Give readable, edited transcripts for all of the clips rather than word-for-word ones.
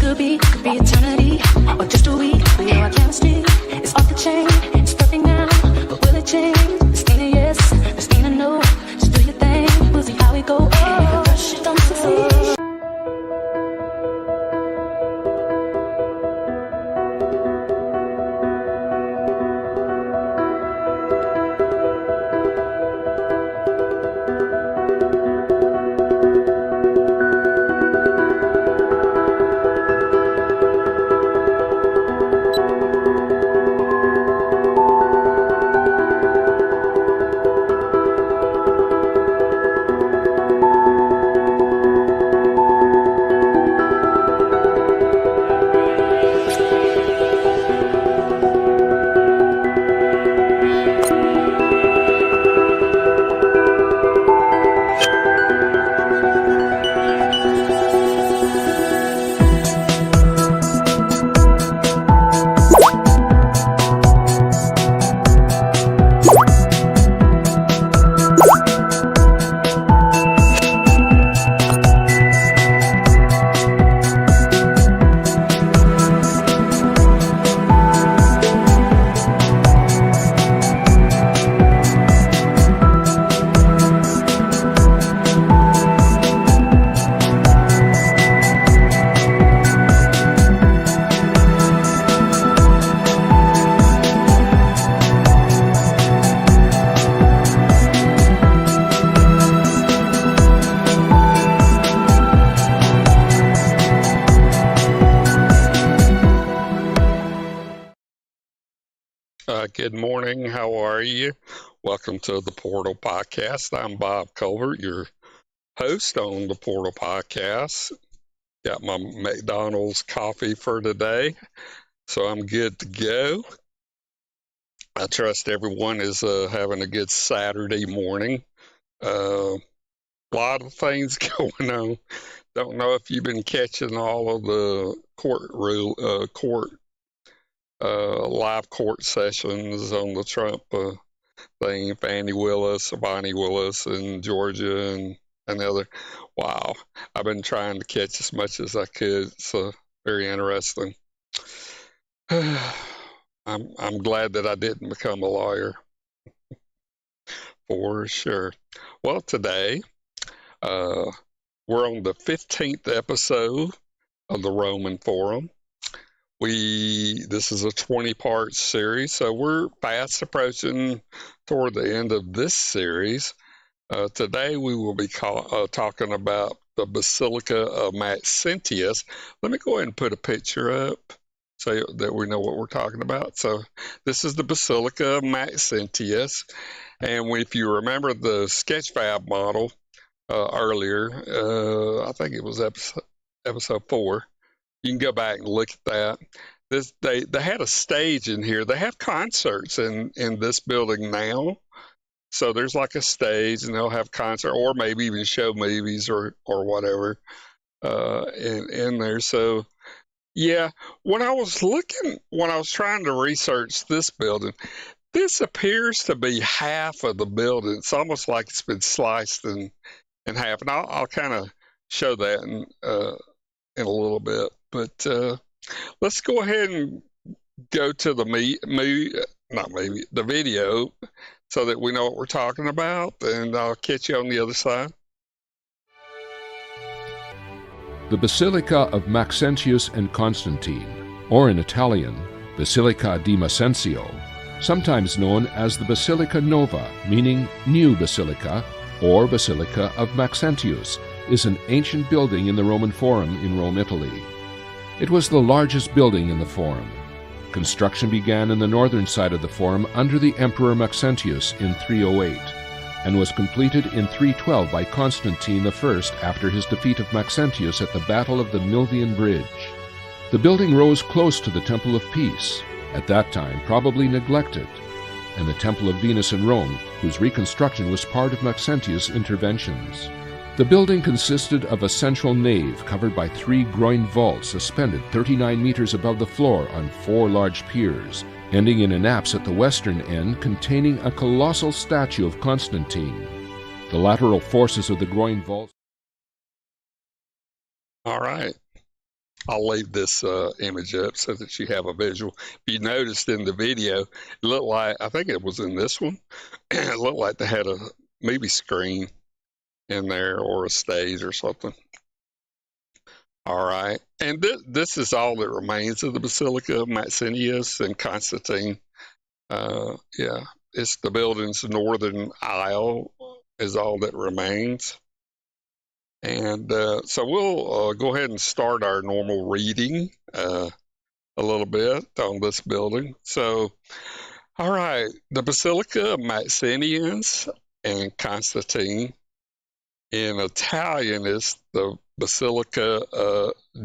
could be eternity, or just a week. We know our chemistry is off the chain. It's perfect now, but will it change? This ain't a yes, this ain't a no. Just do your thing, we'll see how it goes. Oh, rush, don't succeed. Good morning. How are you? Welcome to the Portal Podcast. I'm Bob Colbert, your host on the Portal Podcast. Got my McDonald's coffee for today, so I'm good to go. I trust everyone is having a good Saturday morning. A lot of things going on. Don't know if you've been catching all of the live court sessions on the Trump thing, Bonnie Willis, in Georgia, and the other. Wow, I've been trying to catch as much as I could. It's very interesting. I'm glad that I didn't become a lawyer, for sure. Well, today we're on the 15th episode of the Roman Forum. This is a 20-part series, so we're fast approaching toward the end of this series. Today we will be talking about the Basilica of Maxentius. Let me go ahead and put a picture up so that we know what we're talking about. So this is the Basilica of Maxentius, and if you remember the Sketchfab model earlier, I think it was episode 4. You can go back and look at that. They had a stage in here. They have concerts in this building now. So there's like a stage, and they'll have concert, or maybe even show movies or whatever in there. So yeah, when I was trying to research this building, this appears to be half of the building. It's almost like it's been sliced in half, and I'll kind of show that in a little bit. But let's go ahead and go to the video so that we know what we're talking about, and I'll catch you on the other side. The Basilica of Maxentius and Constantine, or in Italian, Basilica di Maxencio, sometimes known as the Basilica Nova, meaning New Basilica, or Basilica of Maxentius, is an ancient building in the Roman Forum in Rome, Italy. It was the largest building in the Forum. Construction began in the northern side of the Forum under the Emperor Maxentius in 308, and was completed in 312 by Constantine I after his defeat of Maxentius at the Battle of the Milvian Bridge. The building rose close to the Temple of Peace, at that time probably neglected, and the Temple of Venus in Rome, whose reconstruction was part of Maxentius' interventions. The building consisted of a central nave covered by 3 groined vaults suspended 39 meters above the floor on 4 large piers, ending in an apse at the western end containing a colossal statue of Constantine. The lateral forces of the groined vaults. All right. I'll leave this image up so that you have a visual. If you noticed in the video, it looked like, I think it was in this one, it looked like they had a movie screen in there or a stage or something. All right. And this is all that remains of the Basilica of Maxentius and Constantine. Yeah, it's the building's northern aisle is all that remains. And so we'll go ahead and start our normal reading a little bit on this building. So, all right, the Basilica of Maxentius and Constantine. In Italian, it's the Basilica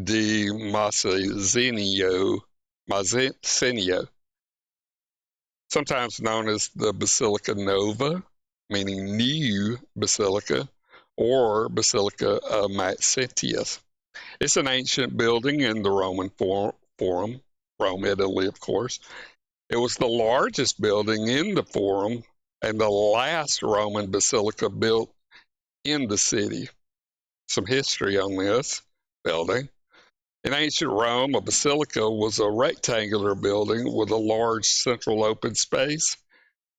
di Massenio, sometimes known as the Basilica Nova, meaning new basilica, or Basilica of Maxentius. It's an ancient building in the Roman Forum, Rome, Italy, of course. It was the largest building in the Forum and the last Roman basilica built in the city. Some history on this building. In ancient Rome, a basilica was a rectangular building with a large central open space,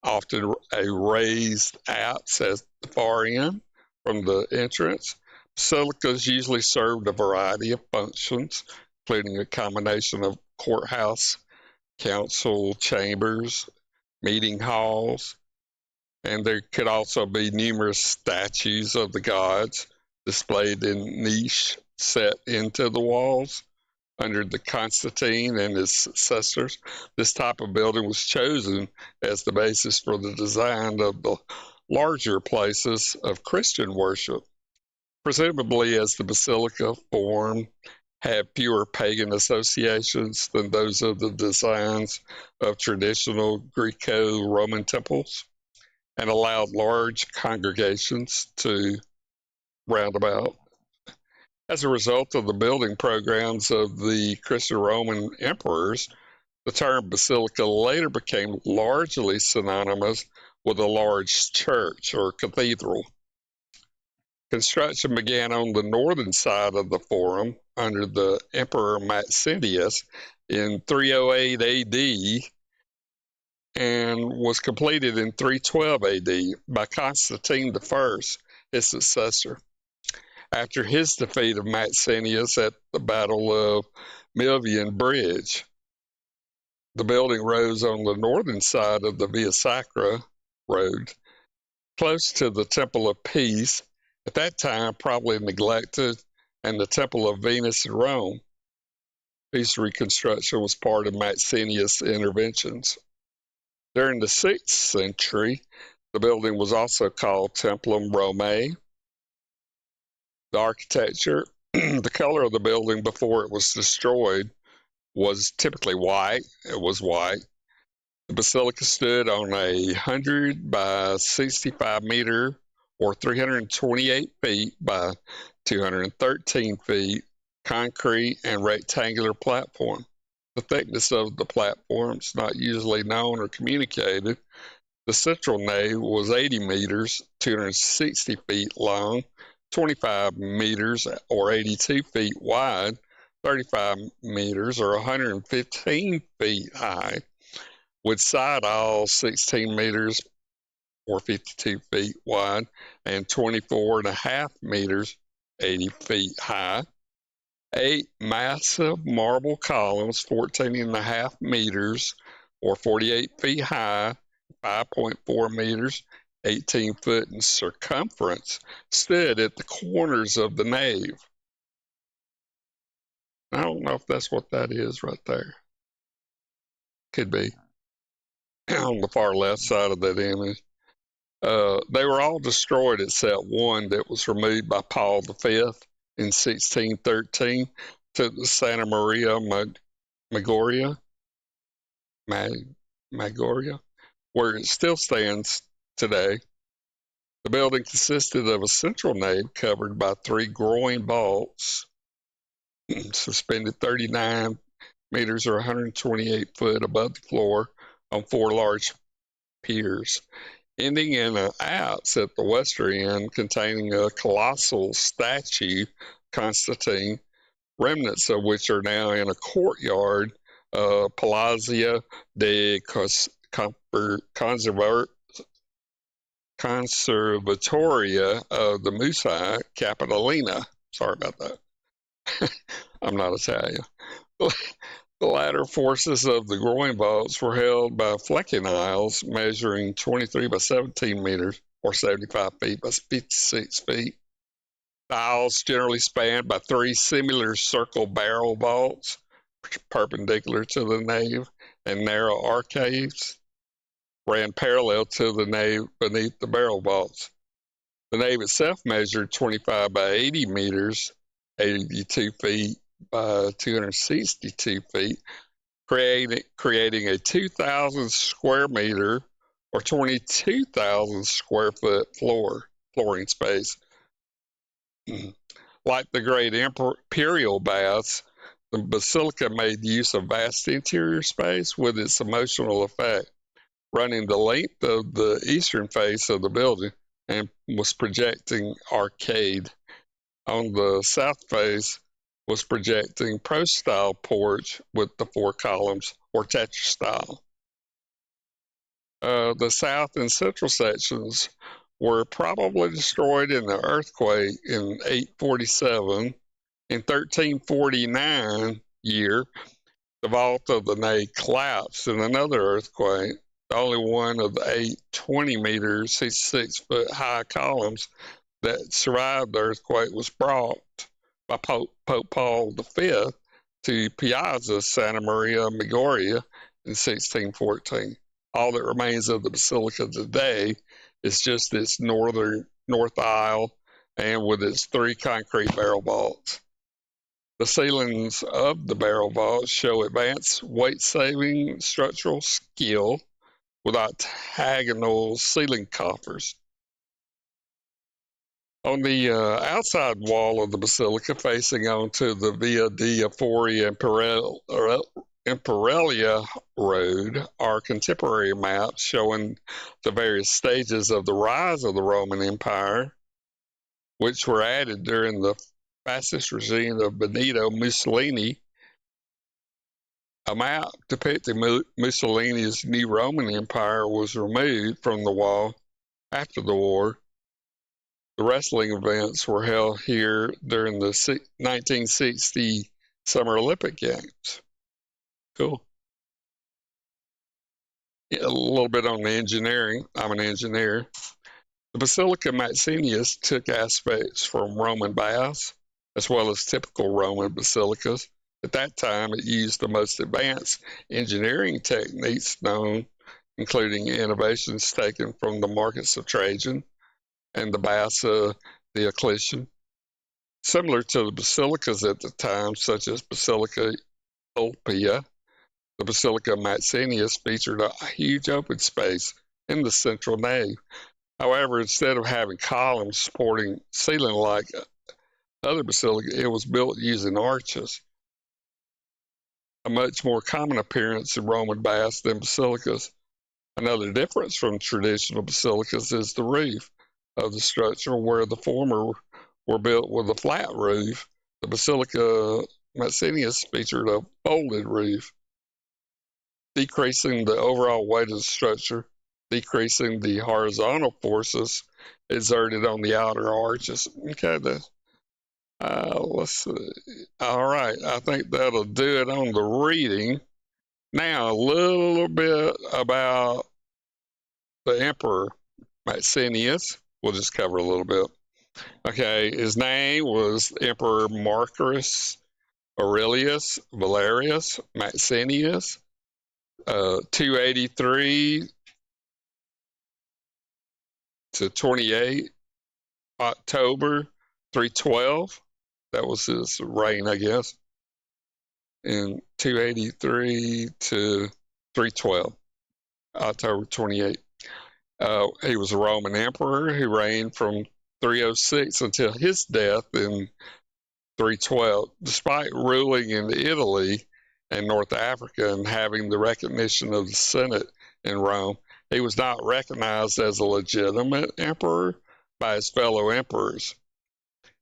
often a raised apse at the far end from the entrance. Basilicas usually served a variety of functions, including a combination of courthouse, council chambers, meeting halls, and there could also be numerous statues of the gods displayed in niche set into the walls under the Constantine and his successors. This type of building was chosen as the basis for the design of the larger places of Christian worship, presumably as the basilica form had fewer pagan associations than those of the designs of traditional Greco-Roman temples, and allowed large congregations to round about. As a result of the building programs of the Christian Roman emperors, the term basilica later became largely synonymous with a large church or cathedral. Construction began on the northern side of the Forum under the Emperor Maxentius in 308 AD and was completed in 312 AD by Constantine I, his successor. After his defeat of Maxentius at the Battle of Milvian Bridge, the building rose on the northern side of the Via Sacra road, close to the Temple of Peace, at that time probably neglected, and the Temple of Venus in Rome. Peace reconstruction was part of Maxentius' interventions. During the 6th century, the building was also called Templum Romae. The architecture, the color of the building before it was destroyed was typically white. It was white. The basilica stood on 100 by 65 meter or 328 feet by 213 feet concrete and rectangular platform. The thickness of the platforms not usually known or communicated. The central nave was 80 meters, 260 feet long, 25 meters or 82 feet wide, 35 meters or 115 feet high, with side aisles 16 meters or 52 feet wide and 24.5 meters, 80 feet high. 8 massive marble columns, 14.5 meters or 48 feet high, 5.4 meters, 18 foot in circumference, stood at the corners of the nave. I don't know if that's what that is right there. Could be. On the far left side of that image. They were all destroyed except one that was removed by Paul V in 1613 to the Santa Maria Maggiore, where it still stands today. The building consisted of a central nave covered by 3 groin vaults, suspended 39 meters or 128 foot above the floor on 4 large piers, ending in an apse at the western end containing a colossal statue, Constantine, remnants of which are now in a courtyard, Palazzo de Conservatoria of the Musei Capitolina. Sorry about that. I'm not Italian. The latter forces of the groin vaults were held by flecking aisles measuring 23 by 17 meters, or 75 feet by 56 feet. The aisles generally spanned by three similar circle barrel vaults perpendicular to the nave, and narrow arcades ran parallel to the nave beneath the barrel vaults. The nave itself measured 25 by 80 meters, 82 feet by 262 feet, creating a 2,000 square meter or 22,000 square foot flooring space. Like the great imperial baths, the basilica made use of vast interior space with its emotional effect, running the length of the eastern face of the building and was projecting arcade. On the south face was projecting pro-style porch with the four columns, or tetrastyle. The south and central sections were probably destroyed in the earthquake in 847. In 1349 year, the vault of the nave collapsed in another earthquake. The only one of the 8 20-meter, 66-foot high columns that survived the earthquake was brought by Pope Paul V to Piazza Santa Maria Maggiore in 1614. All that remains of the basilica today is just its north aisle and with its 3 concrete barrel vaults. The ceilings of the barrel vaults show advanced weight-saving structural skill with octagonal ceiling coffers. On the outside wall of the basilica, facing onto the Via dei Fori Imperelia Road, are contemporary maps showing the various stages of the rise of the Roman Empire, which were added during the fascist regime of Benito Mussolini. A map depicting Mussolini's new Roman Empire was removed from the wall after the war. The wrestling events were held here during the 1960 Summer Olympic Games. Cool. Yeah, a little bit on the engineering. I'm an engineer. The Basilica Maxentius took aspects from Roman baths, as well as typical Roman basilicas. At that time, it used the most advanced engineering techniques known, including innovations taken from the markets of Trajan and the baths of Diocletian. Similar to the basilicas at the time, such as Basilica Ulpia, the Basilica Maxentius featured a huge open space in the central nave. However, instead of having columns supporting ceiling like other basilicas, it was built using arches, a much more common appearance in Roman baths than basilicas. Another difference from traditional basilicas is the roof of the structure, where the former were built with a flat roof. The Basilica Maxentius featured a folded roof, decreasing the overall weight of the structure, decreasing the horizontal forces exerted on the outer arches. Okay, let's see. All right, I think that'll do it on the reading. Now, a little bit about the Emperor Maxentius. We'll just cover a little bit. Okay, his name was Emperor Marcus Aurelius Valerius Maxentius, 283 to 28 October 312. That was his reign, I guess. In 283 to 312, October 28. He was a Roman emperor who reigned from 306 until his death in 312. Despite ruling in Italy and North Africa and having the recognition of the Senate in Rome, he was not recognized as a legitimate emperor by his fellow emperors.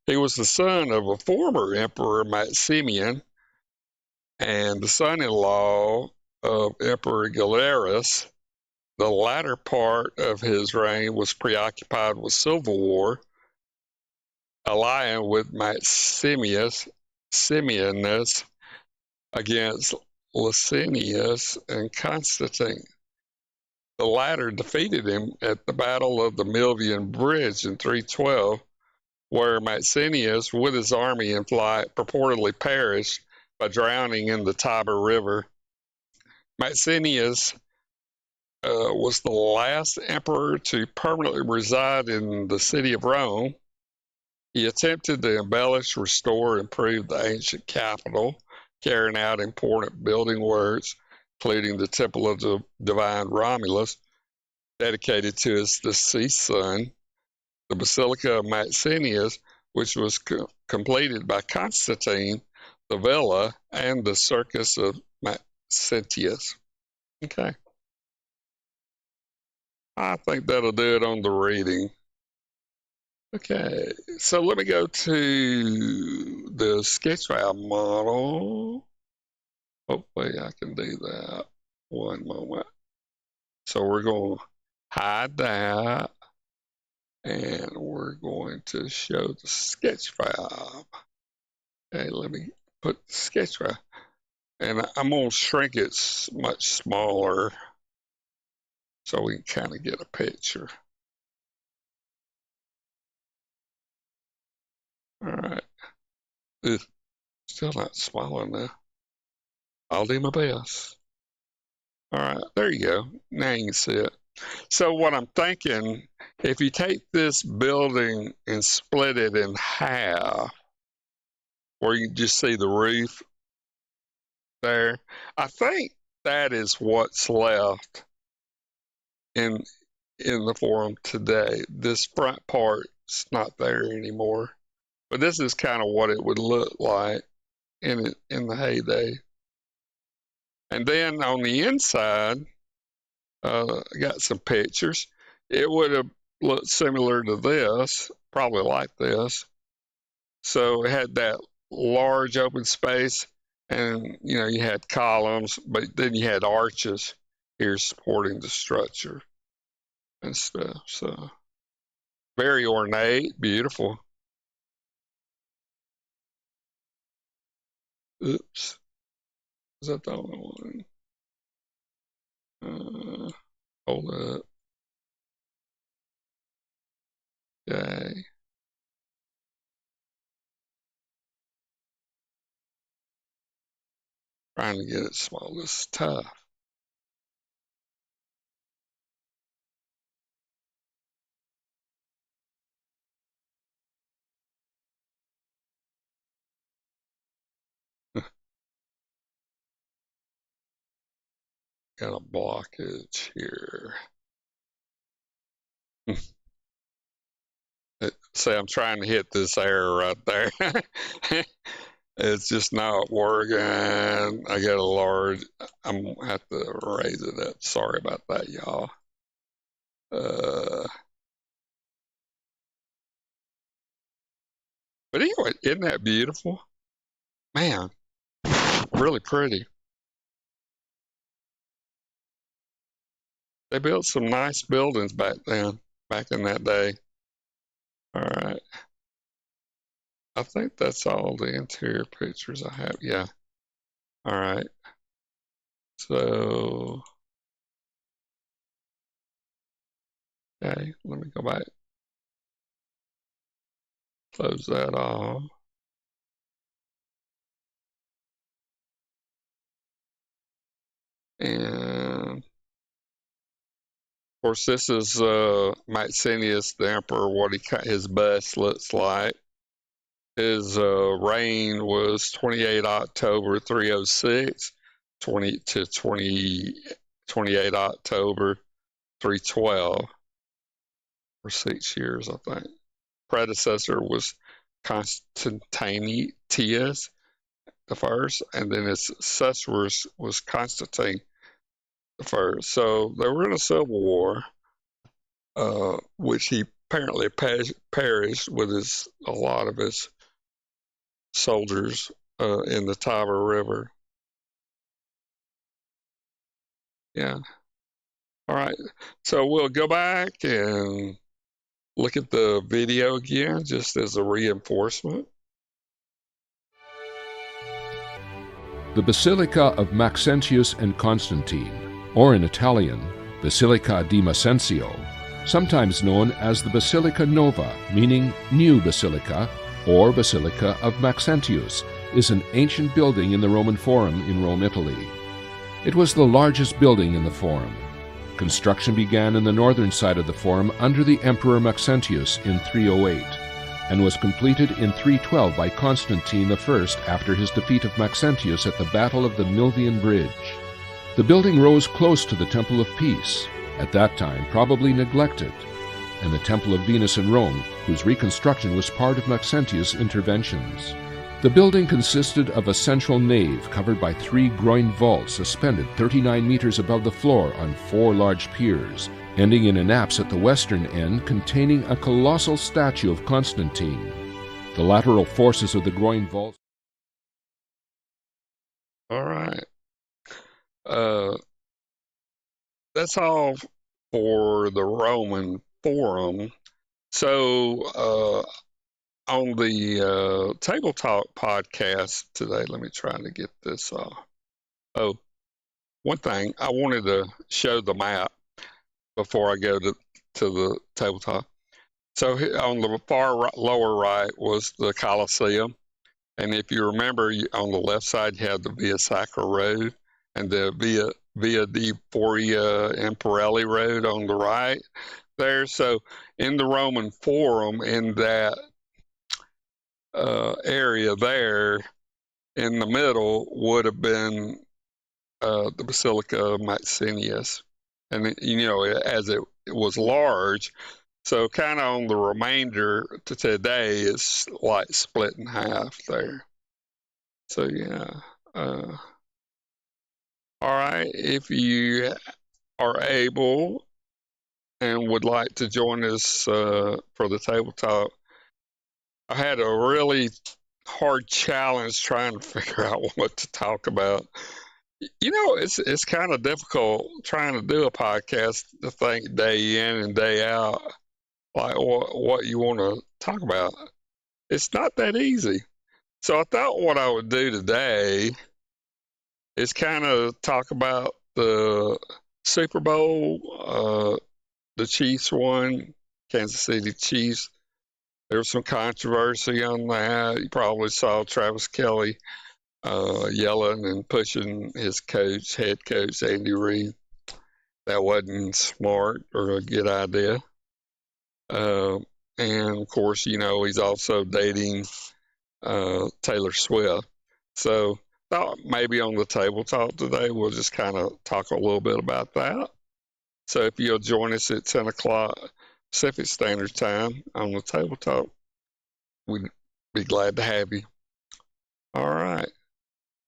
He was the son of a former emperor, Maximian, and the son-in-law of Emperor Galerius. The latter part of his reign was preoccupied with civil war, allying with Maximinus Simeonus against Licinius and Constantine. The latter defeated him at the Battle of the Milvian Bridge in 312, where Maxinius, with his army in flight, purportedly perished by drowning in the Tiber River. Maxinius was the last emperor to permanently reside in the city of Rome. He attempted to embellish, restore, and improve the ancient capital, carrying out important building works, including the Temple of the Divine Romulus, dedicated to his deceased son, the Basilica of Maxinius, which was completed by Constantine, the Villa, and the Circus of Maxentius. Okay. I think that'll do it on the reading. Okay, so let me go to the sketch file model. Hopefully I can do that. One moment. So we're going to hide that, and we're going to show the sketch file. Okay, let me put the sketch file. And I'm going to shrink it much smaller so we can kind of get a picture. All right. Ugh, still not small enough. I'll do my best. All right, there you go. Now you can see it. So what I'm thinking, if you take this building and split it in half, where you can just see the roof there, I think that is what's left in the forum today. This front part's not there anymore. But this is kind of what it would look like in the heyday. And then on the inside, I got some pictures. It would have looked similar to this, probably like this. So it had that large open space, and you had columns, but then you had arches here supporting the structure and stuff. So very ornate, beautiful. Oops. Is that the only one? Hold up. Okay. Trying to get it small. This is tough. Got a blockage here. See, I'm trying to hit this arrow right there. It's just not working. I got a large, I'm going to have to raise it up. Sorry about that, y'all. But anyway, isn't that beautiful? Man, really pretty. They built some nice buildings back then, back in that day. All right. I think that's all the interior pictures I have. Yeah. All right. So, okay, let me go back. Close that off. And of course, this is Maxinius the Emperor, what his bust looks like. His reign was 28 October 306 to 28 October 312, for 6 years, I think. Predecessor was Constantius the first, and then his successor was Constantine the first. So they were in a civil war, which he apparently perished with a lot of his soldiers in the Tiber River. Yeah. All right. So we'll go back and look at the video again, just as a reinforcement. The Basilica of Maxentius and Constantine, or in Italian, Basilica di Maxencio, sometimes known as the Basilica Nova, meaning New Basilica, or Basilica of Maxentius, is an ancient building in the Roman Forum in Rome, Italy. It was the largest building in the Forum. Construction began in the northern side of the Forum under the Emperor Maxentius in 308, and was completed in 312 by Constantine I after his defeat of Maxentius at the Battle of the Milvian Bridge. The building rose close to the Temple of Peace, at that time probably neglected, and the Temple of Venus in Rome, whose reconstruction was part of Maxentius' interventions. The building consisted of a central nave covered by 3 groined vaults suspended 39 meters above the floor on 4 large piers, ending in an apse at the western end containing a colossal statue of Constantine. The lateral forces of the groined vaults. All right. That's all for the Roman Forum. So, on the Table Talk podcast today, let me try to get this off. Oh, one thing, I wanted to show the map before I go to the Table Talk. So on the far lower right was the Colosseum. And if you remember, on the left side, you had the Via Sacra Road and the Via di Foria Imperelli Road on the right there. So in the Roman Forum, in that area there in the middle would have been the Basilica of Maxentius, and as it was large, so kind of on the remainder to today is like split in half there. So yeah, all right, if you are able and would like to join us for the Table Talk, I had a really hard challenge trying to figure out what to talk about. It's kind of difficult trying to do a podcast to think day in and day out, like what you want to talk about. It's not that easy. So I thought what I would do today is kind of talk about the Super Bowl, the Chiefs won, Kansas City Chiefs. There was some controversy on that. You probably saw Travis Kelce yelling and pushing his head coach, Andy Reid. That wasn't smart or a good idea. And of course, he's also dating Taylor Swift. So thought maybe on the Table Talk today, we'll just kind of talk a little bit about that. So if you'll join us at 10 o'clock Pacific Standard Time on the Table Talk, we'd be glad to have you. All right.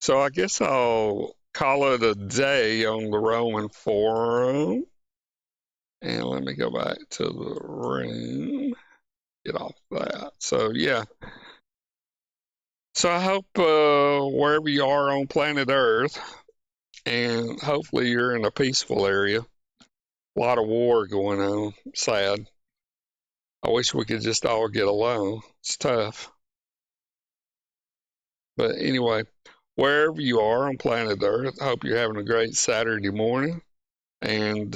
So I guess I'll call it a day on the Roman Forum. And let me go back to the room, get off that. So, yeah. So I hope wherever you are on planet Earth, and hopefully you're in a peaceful area. A lot of war going on. Sad. I wish we could just all get along. It's tough. But anyway, wherever you are on planet Earth, I hope you're having a great Saturday morning. And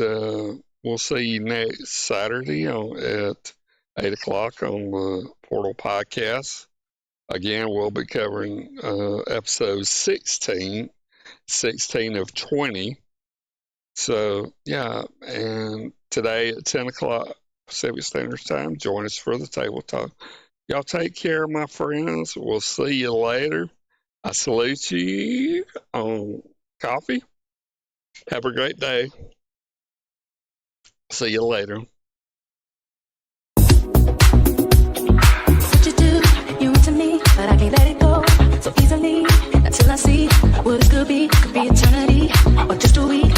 we'll see you next Saturday at 8 o'clock on the Portal Podcast. Again, we'll be covering episode 16 of 20. So, yeah, and today at 10 o'clock Pacific Standard Time, join us for the Table Talk. Y'all take care, my friends. We'll see you later. I salute you on coffee. Have a great day. See you later. What you do, you into me, but I can't let it go so easily. Until I see what it could be eternity or just a week.